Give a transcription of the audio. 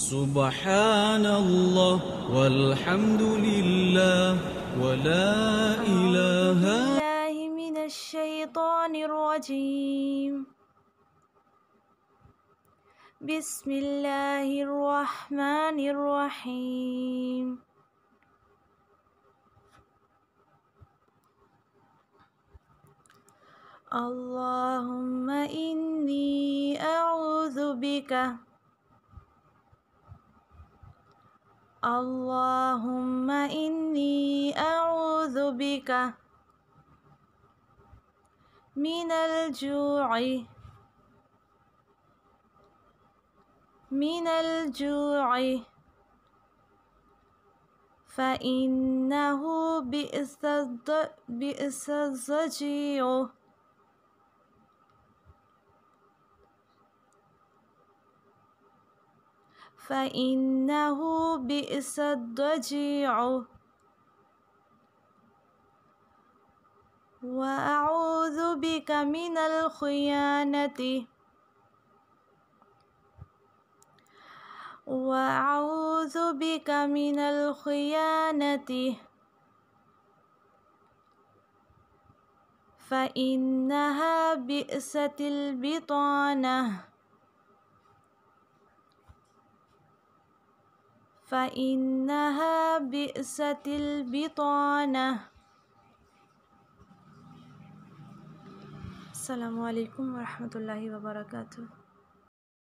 سبحان اللہ والحمد للہ ولا الہ باللہ من الشیطان الرجیم بسم اللہ الرحمن الرحیم اللہم انی اعوذ بک اللہم انی اعوذ بک من الجوع فإنہ بئس الضجیع وأعوذ بك من الخيانة فإنها بئست البطانة السلام علیکم ورحمۃ اللہ وبرکاتہ.